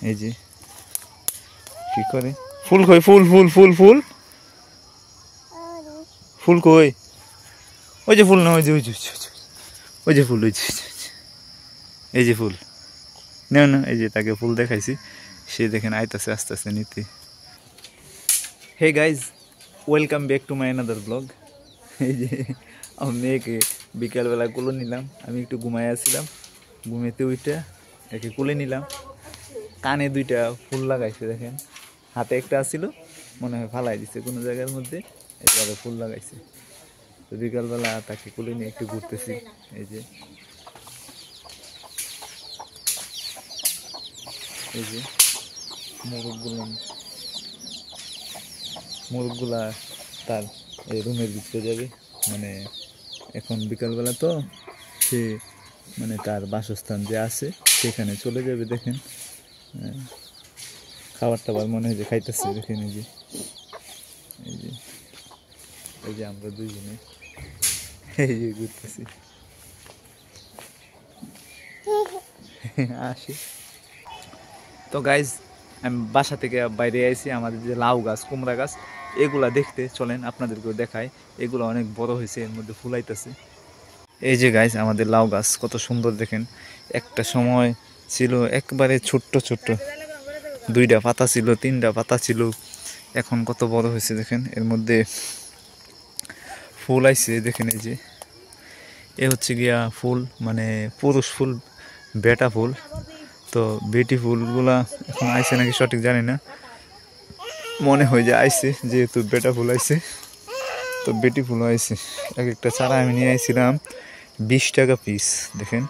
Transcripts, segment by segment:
এই যে কি করে ফুল কই ফুল ফুল ফুল ফুল ফুল কই ওই যে ফুল না ওই যে ওই যে ওই যে ফুল ওই যে এই যে ফুল নেও না এই যে তাকে ফুল দেখাইছি সে দেখেন আইতাছে আস্তে আস্তে নিতে। Hey guys welcome back to my another blog. এই যে আমার মেয়েকে বিকালবেলা কোলে নিলাম, আমি একটু ঘুমায় আসছিলাম, ঘুমেতে উইটা একে কোলে নিলাম। কানে দুইটা ফুল লাগাইছে দেখেন, হাতে একটা আসছিল মনে হয় ফালাই দিছে কোনো জায়গার মধ্যে, এবারে ফুল লাগাইছে। তো বিকালবেলা তাকে কোলে নিয়ে একটু ঘুরতেছি। এই যে এই যে মোরগগুলা তার এই রুমের ভিতরে যাবে, মানে এখন বিকালবেলা তো সে মানে তার বাসস্থান যে আছে সেখানে চলে যাবে। দেখেন খাবার টাবার মনে হয় যে খাইতেছে, দেখেন এই যে এই যে এই যে আমরা দুইজনে এই যে ঘুরতেছি আসি। তো গাইজ আমি বাসা থেকে বাইরে আইছি, আমাদের যে লাউ গাছ কুমড়া গাছ এগুলা দেখতে চলেন আপনাদেরকেও দেখায়। এগুলো অনেক বড় হয়েছে, এর মধ্যে ফুলাইতেছে। এই যে গাইজ আমাদের লাউ গাছ কত সুন্দর দেখেন, একটা সময় ছিল একবারে ছোট্ট ছোট্ট, দুইটা পাতা ছিল তিনটা পাতা ছিল, এখন কত বড় হয়েছে দেখেন, এর মধ্যে ফুল আইছে দেখেন। এই যে এ হচ্ছে গিয়া ফুল, মানে পুরুষ ফুল, বেটা ফুল। তো বেটি ফুলগুলা এখন আইছে নাকি সঠিক জানি না, মনে হয় যে আইছে, যেহেতু বেটা ফুল আইছে তো বেটি ফুল আইছে। এক একটা চারা আমি নিয়ে আইছিলাম 20 টাকা পিস। দেখেন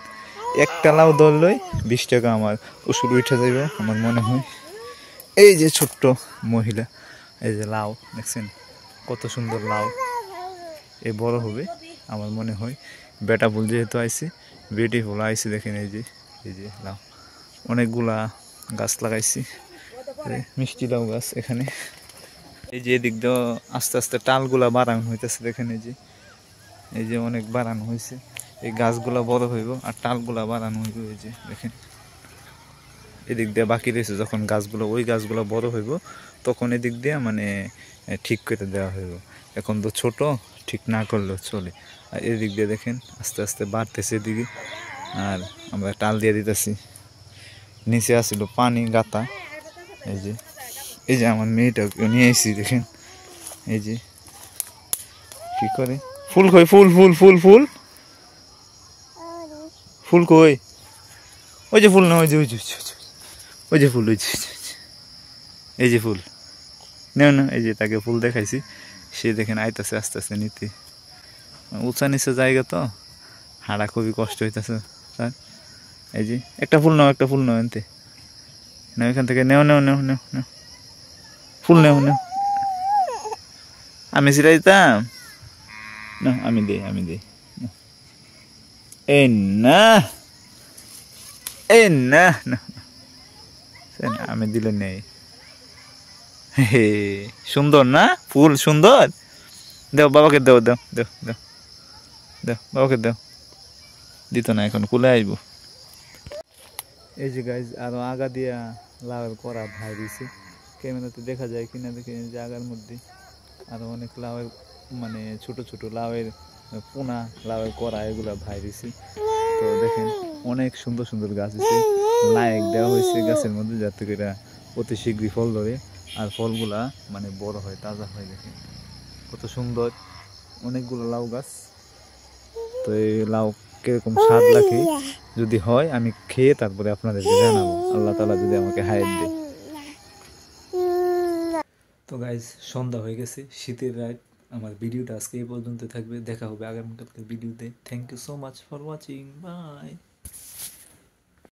একটা লাউ ধরলই 20 টাকা, আমার ওষুধ উঠে যাবে আমার মনে হয়। এই যে ছোট্ট মহিলা, এই যে লাউ দেখছেন কত সুন্দর লাউ, এ বড় হবে আমার মনে হয়। বেটা ফুল যেহেতু আইছে, বেটি ফুল আইছে দেখেন। এই যে লাউ অনেকগুলা গাছ লাগাইছি, মিষ্টি লাউ গাছ এখানে। এই যে এদিক দিয়ে আস্তে আস্তে টালগুলা বাড়ানো হইতেছে দেখেন। এই যে অনেক বাড়ানো হয়েছে, এই গাছগুলা বড় হইব আর টালগুলা বাড়ানো হইব। এই যে দেখেন এদিক দিয়ে বাকি রয়েছে, যখন গাছগুলো ওই গাছগুলো বড় হইব তখন এদিক দিয়ে মানে ঠিক করে দেওয়া হইব। এখন তো ছোট, ঠিক না করলেও চলে। আর এদিক দিয়ে দেখেন আস্তে আস্তে বাড়তেছে এদিকে, আর আমরা টাল দিয়ে দিতেছি। নিচে আসছিল পানি গাতা। এই যে আমার মেয়েটাকে নিয়ে এসেছি দেখেন, এই যে কি করে ফুল কই ফুল ফুল ফুল ফুল ফুল কই ওই যে ফুল না ওই যে ওই যে ওই যে ফুল ওই যে এই যে ফুল নেও না এই যে তাকে ফুল দেখাইছি, সে দেখেন আইতাছে আস্তে আস্তে নিতে। উঁচা নিচে জায়গা তো হাঁটা খুবই কষ্ট হইতেছে স্যার। এই যে একটা ফুল নাও, একটা ফুল নাও এনতে না, এখান থেকে নেও নেও নেও নেও নেও ফুল নেও নেও। আমি সিরাই দিতাম না, আমি দিই এই না এই না না আমি দিলে নেই। হে সুন্দর না ফুল, সুন্দর। দেও বাবাকে দেও দেও দেও দেও দেও বাবাকে দেও, দিত না এখন কুলে আসব। এই যে গাইজ আরো আগা দিয়া লাউয়ের করা ভাই দিছে, ক্যামেরাতে দেখা যায় কিনা দেখে। যে আগার মধ্যে আরো অনেক লাউয়ের মানে ছোট ছোট লাউয়ের পোনা, লাউয়ের করা এগুলা ভাই দিছে। তো দেখেন অনেক সুন্দর সুন্দর গাছ আছে, লাইক দেওয়া হয়েছে গাছের মধ্যে যাতে করে অতি শীঘ্রই ফল ধরে আর ফলগুলা মানে বড় হয়, তাজা হয়। দেখেন কত সুন্দর অনেকগুলো লাউ গাছ। তো এই লাউ কিরকম স্বাদ লাগে যদি হয় আমি খেয়ে তারপরে আপনাদেরকে জানাবো, আল্লাহ তাআলা যদি আমাকে হায়াত দেয়। তো গাইজ সন্ধ্যা হয়ে গেছে, শীতের রাত। আমার ভিডিওটা আজকে এই পর্যন্ত থাকবে, দেখা হবে আগামীকালকের ভিডিওতে। Thank you so much for watching, by.